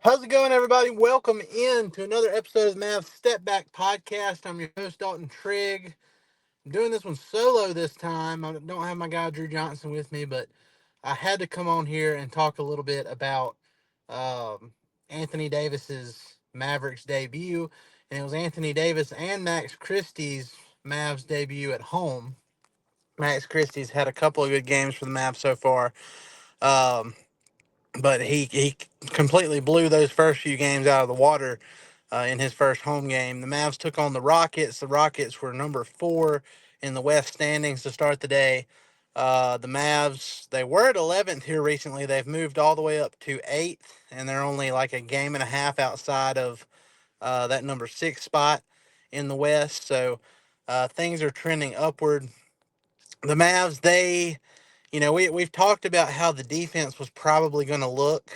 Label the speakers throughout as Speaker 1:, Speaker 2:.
Speaker 1: How's it going, everybody? Welcome in to another episode of the Mavs Step Back Podcast. I'm your host, Dalton Trigg. I'm doing this one solo this time. I don't have my guy, Drew Johnson, with me, but I had to come on here and talk a little bit about um, Anthony Davis's Mavericks debut. And it was Anthony Davis and Max Christie's Mavs debut at home. Max Christie's had a couple of good games for the Mavs so far. Um, but he completely blew those first few games out of the water in his first home game. The Mavs took on the Rockets. The Rockets were number 4 in the West standings to start the day. The Mavs, they were at 11th here recently. They've moved all the way up to 8th, and they're only like a game and a half outside of that number 6 spot in the West. So things are trending upward. The Mavs, we've talked about how the defense was probably going to look,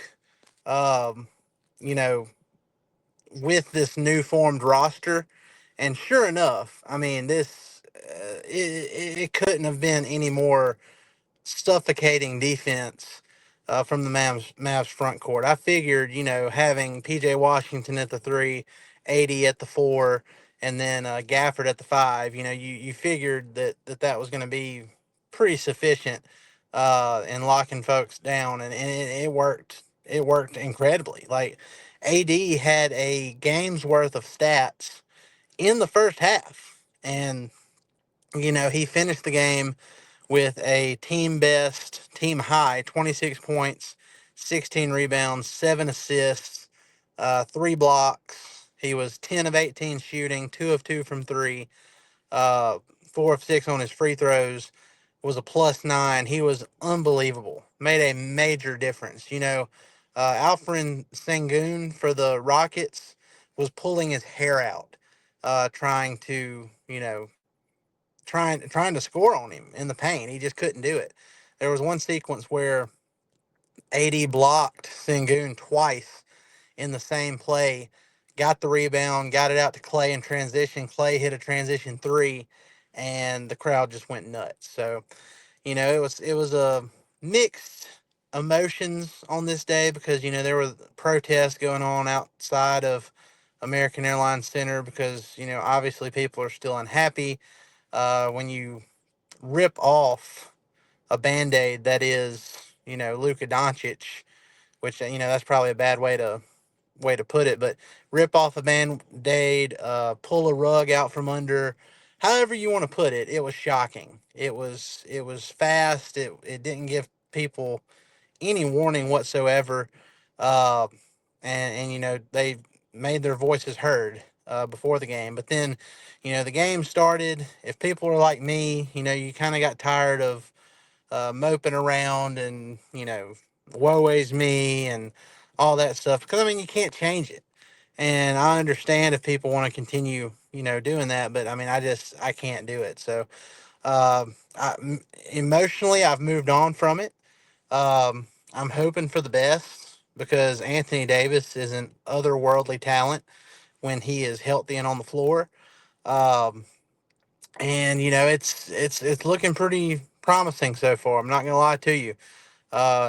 Speaker 1: um, you know, with this new formed roster. And sure enough, I mean, it couldn't have been any more suffocating defense from the Mavs front court. I figured, having PJ Washington at the 3, 80 at the 4, and then Gafford at the 5, you figured that was going to be pretty sufficient in locking folks down, and it worked. It worked incredibly. Like, AD had a game's worth of stats in the first half, and he finished the game with a team best, team high 26 points, 16 rebounds, 7 assists, 3 blocks. He was 10 of 18 shooting, 2 of 2 from 3, 4 of 6 on his free throws, was a +9. He was unbelievable. Made a major difference. Alfred Sengun for the Rockets was pulling his hair out, trying to, trying to score on him in the paint. He just couldn't do it. There was one sequence where AD blocked Sengun twice in the same play, got the rebound, got it out to Clay in transition. Clay hit a transition 3, and the crowd just went nuts. So, it was a mixed emotions on this day because there were protests going on outside of American Airlines Center because obviously people are still unhappy when you rip off a band-aid that is Luka Doncic, which that's probably a bad way to put it, but rip off a band-aid, pull a rug out from under, however you want to put it. It was shocking. It was fast. It didn't give people any warning whatsoever, uh, and they made their voices heard before the game. But then, the game started. If people are like me, you kind of got tired of moping around and woe is me and all that stuff because I mean you can't change it. And I understand if people want to continue, doing that, but I mean, I can't do it. So, emotionally, I've moved on from it. I'm hoping for the best because Anthony Davis is an otherworldly talent when he is healthy and on the floor. Um, and it's looking pretty promising so far. I'm not gonna lie to you.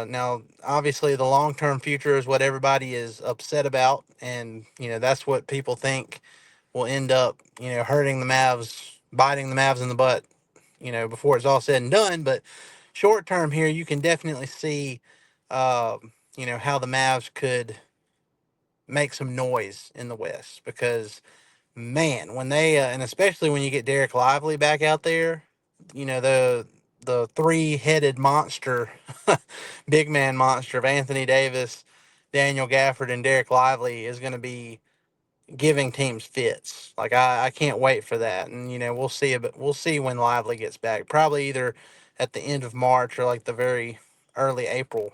Speaker 1: Now, obviously, the long term future is what everybody is upset about, and that's what people think will end up hurting the Mavs, biting the Mavs in the butt, before it's all said and done. But short term here, you can definitely see, uh, how the Mavs could make some noise in the West because man, when they and especially when you get Derek Lively back out there, the three-headed monster, big man monster of Anthony Davis, Daniel Gafford, and Derek Lively is going to be giving teams fits. Like I can't wait for that, and we'll see. But we'll see when Lively gets back. Probably either at the end of March or like the very early April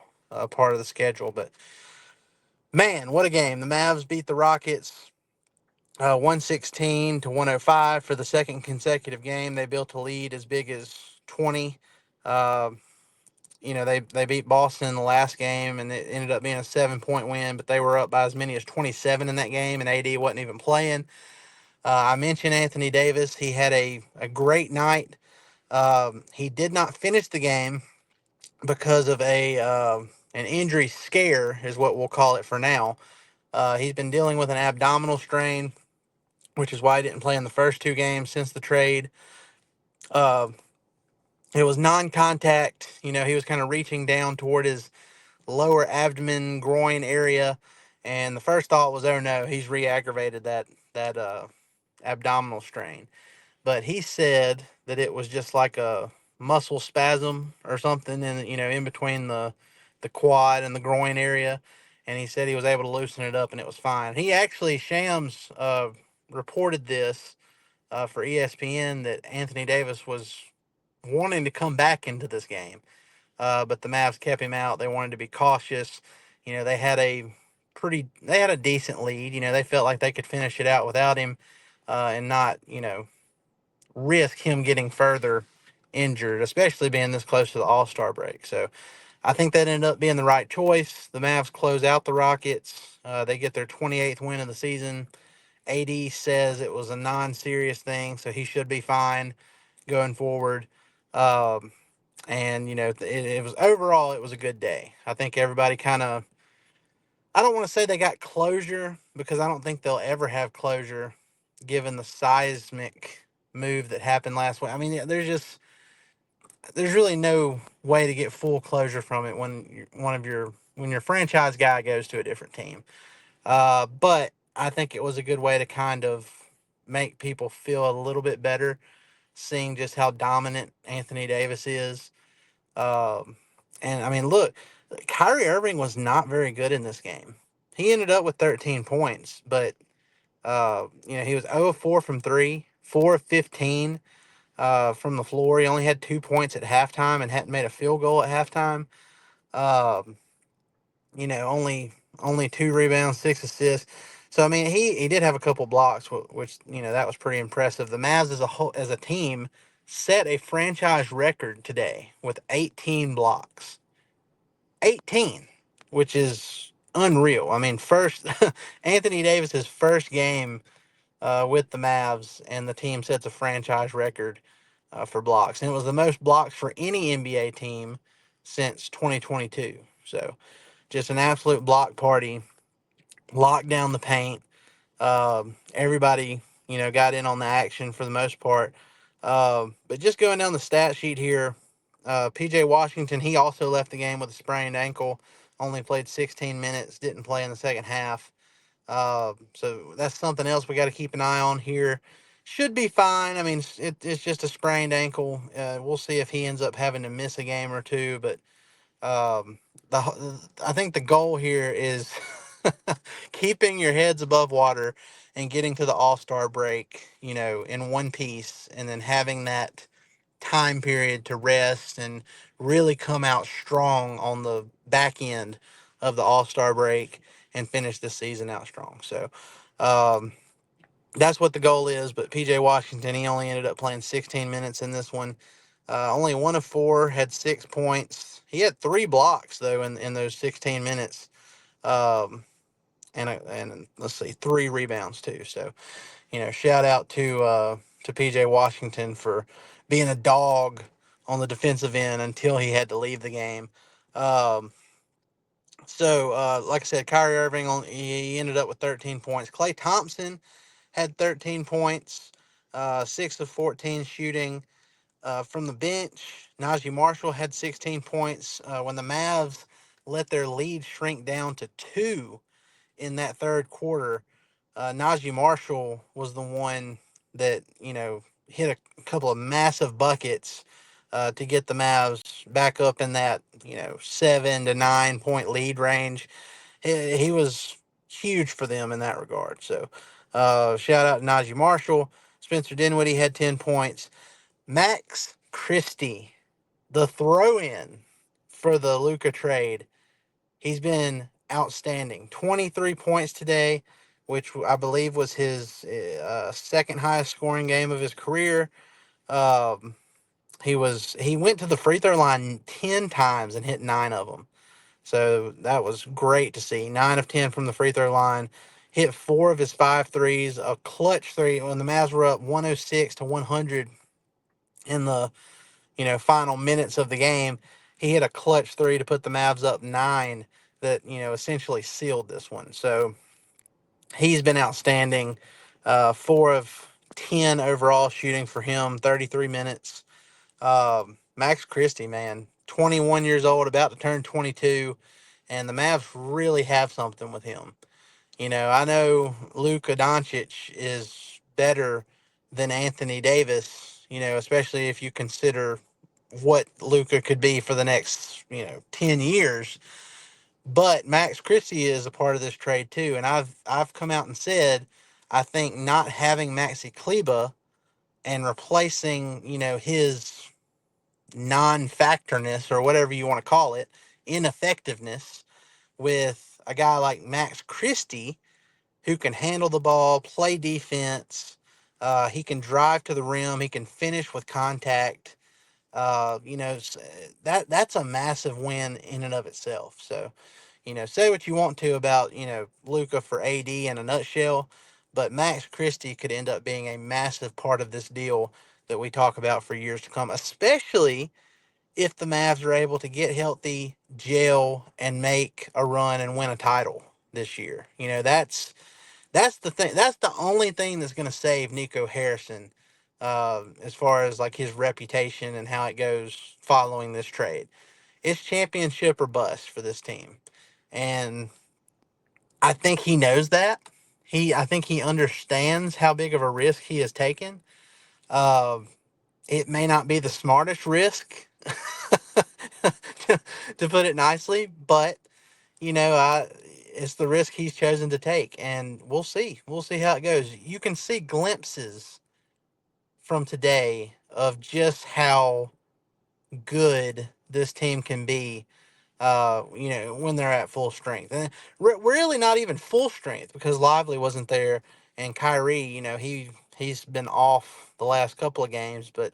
Speaker 1: part of the schedule. But man, what a game! The Mavs beat the Rockets 116 to 105 for the second consecutive game. They built a lead as big as 20. Uh, they beat Boston in the last game, and it ended up being a 7-point win, but they were up by as many as 27 in that game, and AD wasn't even playing. I mentioned Anthony Davis. He had a great night. He did not finish the game because of an injury scare, is what we'll call it for now. He's been dealing with an abdominal strain, which is why he didn't play in the first 2 games since the trade. Uh, it was non-contact. He was kind of reaching down toward his lower abdomen, groin area, and the first thought was, oh no, he's re-aggravated that abdominal strain. But he said that it was just like a muscle spasm or something in between the quad and the groin area, and he said he was able to loosen it up and it was fine. He actually Shams reported this for ESPN that Anthony Davis was wanting to come back into this game, but the Mavs kept him out. They wanted to be cautious. They had a decent lead. They felt like they could finish it out without him, and not risk him getting further injured, especially being this close to the All-Star break. So I think that ended up being the right choice. The Mavs close out the Rockets. They get their 28th win of the season. AD says it was a non-serious thing, so he should be fine going forward. And it was overall, it was a good day. I think everybody kind of, I don't want to say they got closure, because I don't think they'll ever have closure given the seismic move that happened last week. I mean, there's really no way to get full closure from it when your franchise guy goes to a different team. But I think it was a good way to kind of make people feel a little bit better, seeing just how dominant Anthony Davis is. Um, and I mean, look, Kyrie Irving was not very good in this game. He ended up with 13 points, but he was 0 of 4 from three, 4 of 15 from the floor. He only had 2 points at halftime and hadn't made a field goal at halftime. Um, only 2 rebounds, 6 assists. So I mean, he did have a couple blocks, which that was pretty impressive. The Mavs as a team set a franchise record today with 18 blocks. 18, which is unreal. I mean, first Anthony Davis's first game with the Mavs, and the team sets a franchise record for blocks, and it was the most blocks for any NBA team since 2022. So just an absolute block party, locked down the paint. Everybody, got in on the action for the most part. But just going down the stat sheet here, PJ Washington, he also left the game with a sprained ankle, only played 16 minutes, didn't play in the second half. So that's something else we got to keep an eye on here. Should be fine. I mean, it's just a sprained ankle. We'll see if he ends up having to miss a game or two, but um, I think the goal here is keeping your heads above water and getting to the All-Star break, in one piece, and then having that time period to rest and really come out strong on the back end of the All-Star break and finish this season out strong. So um, that's what the goal is. But PJ Washington, he only ended up playing 16 minutes in this one. Only 1 of 4, had 6 points. He had 3 blocks though in those 16 minutes, um, and let's see, 3 rebounds too. So shout out to PJ Washington for being a dog on the defensive end until he had to leave the game. Um, like I said, Kyrie Irving he ended up with 13 points. Klay Thompson had 13 points, 6 of 14 shooting. From the bench, Najee Marshall had 16 points. When the Mavs let their lead shrink down to 2 in that third quarter, Najee Marshall was the one that, hit a couple of massive buckets to get the Mavs back up in that, 7 to 9 point lead range. He was huge for them in that regard. So shout out to Najee Marshall. Spencer Dinwiddie had 10 points. Max Christie, the throw-in for the Luka trade, he's been outstanding. 23 points today, which I believe was his second highest scoring game of his career. Um, he went to the free throw line 10 times and hit 9 of them. So that was great to see. 9 of 10 from the free throw line. Hit 4 of his 5 threes, a clutch 3 when the Mavs were up 106 to 100 in the final minutes of the game. He hit a clutch 3 to put the Mavs up 9 that essentially sealed this one. So He's been outstanding. 4 of 10 overall shooting for him, 33 minutes. Max Christie, man, 21 years old, about to turn 22, and the Mavs really have something with him. I know Luka Doncic is better than Anthony Davis, especially if you consider what Luka could be for the next, 10 years. But Max Christie is a part of this trade too, and I've come out and said I think not having Maxi Kleba and replacing, his non-factorness or whatever you want to call it, ineffectiveness with a guy like Max Christie who can handle the ball, play defense. He can drive to the rim. He can finish with contact. That's a massive win in and of itself. So, say what you want to about, Luka for AD in a nutshell, but Max Christie could end up being a massive part of this deal that we talk about for years to come, especially if the Mavs are able to get healthy, gel, and make a run and win a title this year. That's the thing. That's the only thing that's going to save Nico Harrison, as far as like his reputation and how it goes following this trade. It's championship or bust for this team, and I think he knows that. I think he understands how big of a risk he has taken. Uh, it may not be the smartest risk, to, to put it nicely, but it's the risk he's chosen to take, and we'll see. We'll see how it goes. You can see glimpses from today of just how good this team can be. When they're at full strength, and really not even full strength because Lively wasn't there, and Kyrie, he's been off the last couple of games, but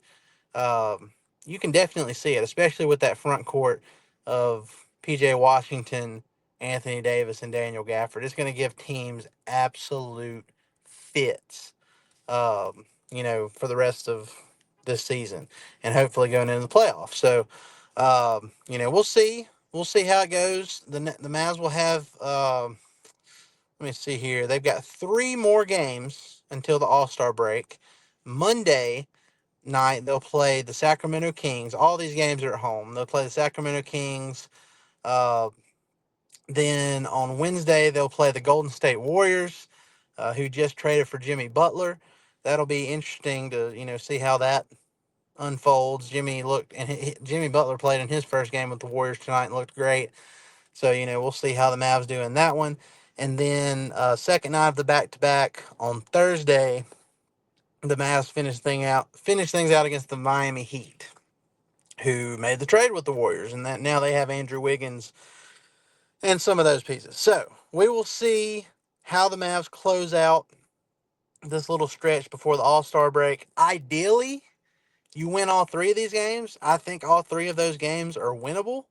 Speaker 1: you can definitely see it, especially with that front court of PJ Washington, Anthony Davis, and Daniel Gafford. It's going to give teams absolute fits, for the rest of this season and hopefully going into the playoffs. So, we'll see. We'll see how it goes. The Mavs will have, let me see here. They've got 3 more games until the All-Star break. Monday night, they'll play the Sacramento Kings. All these games are at home. They'll play the Sacramento Kings. Uh, then on Wednesday, they'll play the Golden State Warriors, who just traded for Jimmy Butler. That'll be interesting to see how that unfolds. Jimmy Butler played in his first game with the Warriors tonight and looked great. So we'll see how the Mavs do in that one. And then second night of the back-to-back on Thursday, the Mavs finish things out against the Miami Heat, who made the trade with the Warriors, and that now they have Andrew Wiggins and some of those pieces. So we will see how the Mavs close out this little stretch before the All-Star break. Ideally, you win all 3 of these games. I think all 3 of those games are winnable.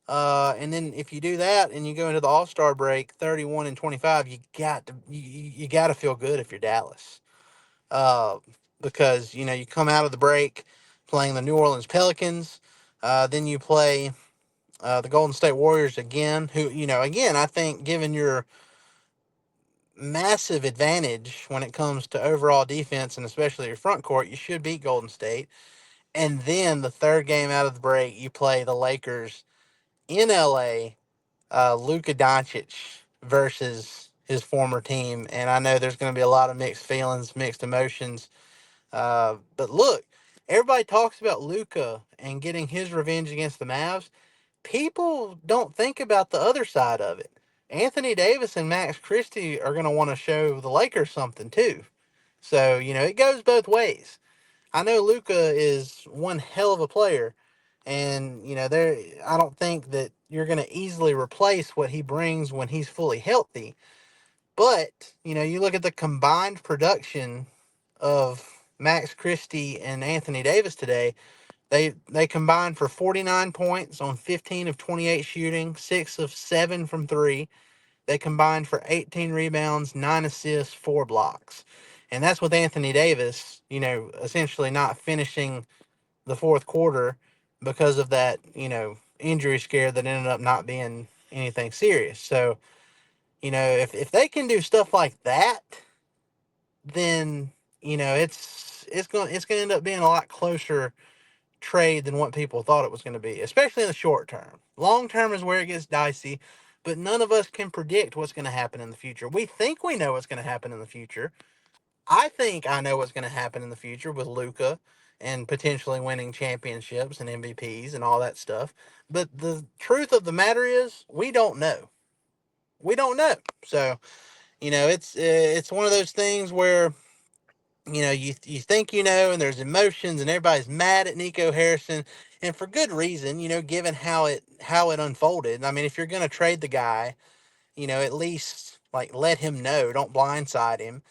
Speaker 1: And then if you do that and you go into the All-Star break 31-25, you got to feel good if you're Dallas. Uh, because you come out of the break playing the New Orleans Pelicans, then you play the Golden State Warriors again, who again I think given your massive advantage when it comes to overall defense and especially your front court, you should beat Golden State. And then the third game out of the break, you play the Lakers in LA, Luka Doncic versus his former team. And I know there's going to be a lot of mixed feelings, mixed emotions. But look, everybody talks about Luka and getting his revenge against the Mavs. People don't think about the other side of it. Anthony Davis and Max Christie are going to want to show the Lakers something too. So, it goes both ways. I know Luka is one hell of a player, and I don't think that you're going to easily replace what he brings when he's fully healthy. But you look at the combined production of Max Christie and Anthony Davis today. They combined for 49 points on 15 of 28 shooting, 6 of 7 from 3. They combined for 18 rebounds, 9 assists, 4 blocks. And that's with Anthony Davis, essentially not finishing the fourth quarter because of that, injury scare that ended up not being anything serious. So, if they can do stuff like that, then it's gonna end up being a lot closer trade than what people thought it was going to be, especially in the short term. Long term is where it gets dicey, but none of us can predict what's going to happen in the future. We think we know what's going to happen in the future. I think I know what's going to happen in the future with Luka and potentially winning championships and MVPs and all that stuff. But the truth of the matter is, we don't know. We don't know. So it's one of those things where you think and there's emotions and everybody's mad at Nico Harrison, and for good reason. Given how it unfolded. I mean, if you're going to trade the guy, at least like let him know. Don't blindside him,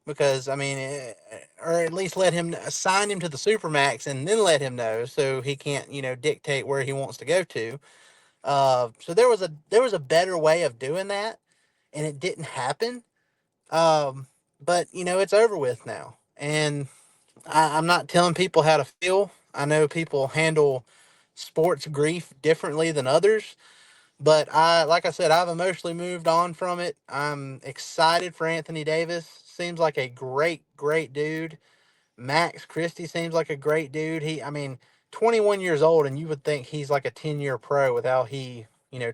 Speaker 1: because I mean, or at least let him assign him to the supermax and then let him know so he can't dictate where he wants to go to. So there was a better way of doing that, and it didn't happen. But it's over with now, and I'm not telling people how to feel. I know people handle sports grief differently than others, but like I said, I've emotionally moved on from it. I'm excited for Anthony Davis. Seems like a great, great dude. Max Christie seems like a great dude. I mean, 21 years old, and you would think he's like a 10-year pro with how he,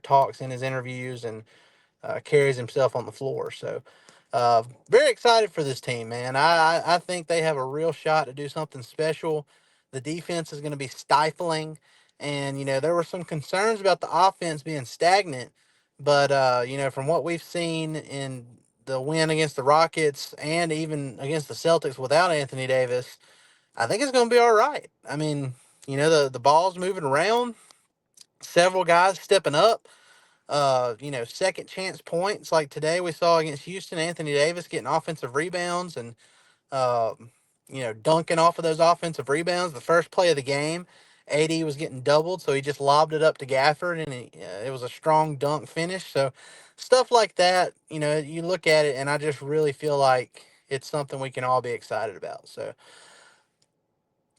Speaker 1: talks in his interviews and carries himself on the floor. So, very excited for this team, man. I think they have a real shot to do something special. The defense is going to be stifling, and there were some concerns about the offense being stagnant, but from what we've seen in the win against the Rockets and even against the Celtics without Anthony Davis, I think it's going to be all right. I mean, the ball's moving around, several guys stepping up, second chance points like today we saw against Houston. Anthony Davis getting offensive rebounds and, dunking off of those offensive rebounds. The first play of the game, AD was getting doubled, so he just lobbed it up to Gafford, and it was a strong dunk finish. So stuff like that, you look at it, and I just really feel like it's something we can all be excited about. So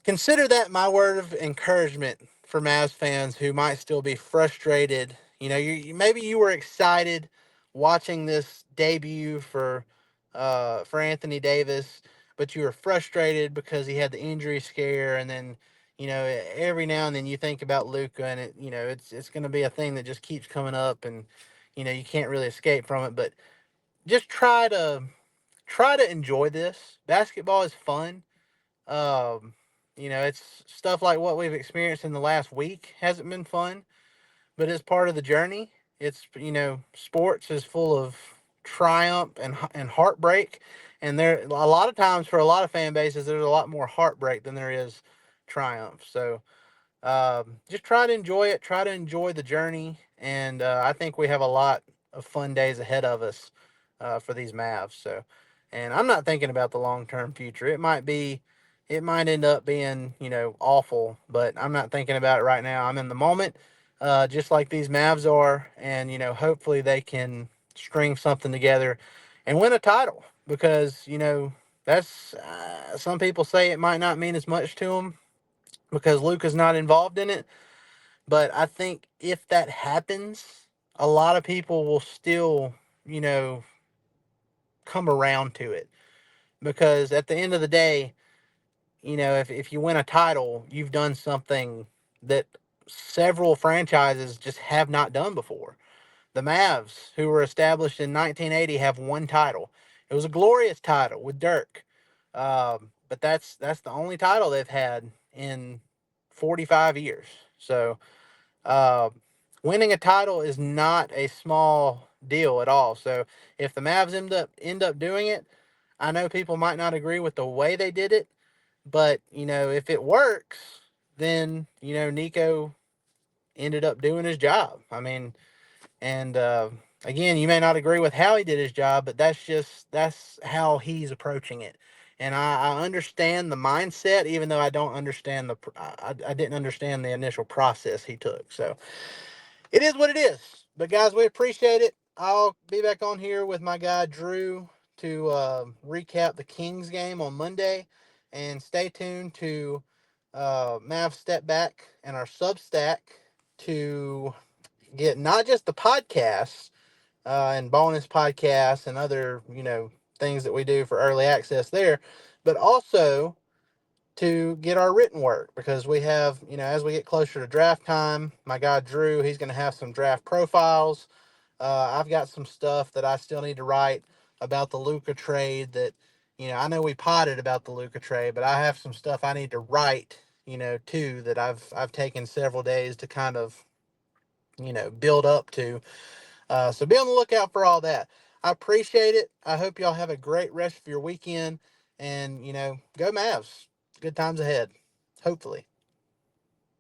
Speaker 1: consider that my word of encouragement for Mavs fans who might still be frustrated. Maybe you were excited watching this debut for Anthony Davis, but you were frustrated because he had the injury scare, and then every now and then you think about Luka, and it's going to be a thing that just keeps coming up, and you can't really escape from it. But just try to enjoy this. Basketball is fun. um, it's stuff like what we've experienced in the last week hasn't been fun, but it's part of the journey. It's sports is full of triumph and heartbreak, and there a lot of times for a lot of fan bases there's a lot more heartbreak than there is triumph. So just try to enjoy it. Try to enjoy the journey, and I think we have a lot of fun days ahead of us for these Mavs. So, and I'm not thinking about the long term future. It might end up being awful, but I'm not thinking about it right now. I'm in the moment, just like these Mavs are, and hopefully they can string something together and win a title, because that's some people say it might not mean as much to them because Luka's not involved in it. But I think if that happens, a lot of people will still, you know, come around to it. Because at the end of the day, if you win a title, you've done something that several franchises just have not done before. The Mavs, who were established in 1980, have one title. It was a glorious title with Dirk, but that's the only title they've had in 45 years. So uh, winning a title is not a small deal at all. So if the Mavs end up doing it, I know people might not agree with the way they did it, but if it works, then Nico ended up doing his job. I mean, and again, you may not agree with how he did his job, but that's how he's approaching it. And I understand the mindset, even though I don't understand I didn't understand the initial process he took. So it is what it is. But guys, we appreciate it. I'll be back on here with my guy Drew to recap the Kings game on Monday, and stay tuned to Mav Step Back and our Substack to get not just the podcast, and bonus podcasts and other, things that we do for early access there, but also to get our written work because we have, as we get closer to draft time, my guy Drew, he's going to have some draft profiles. I've got some stuff that I still need to write about the Luka trade that, I know we potted about the Luka trade, but I have some stuff I need to write, too, that I've taken several days to kind of, build up to. So be on the lookout for all that. I appreciate it. I hope y'all have a great rest of your weekend and, go Mavs. Good times ahead. Hopefully.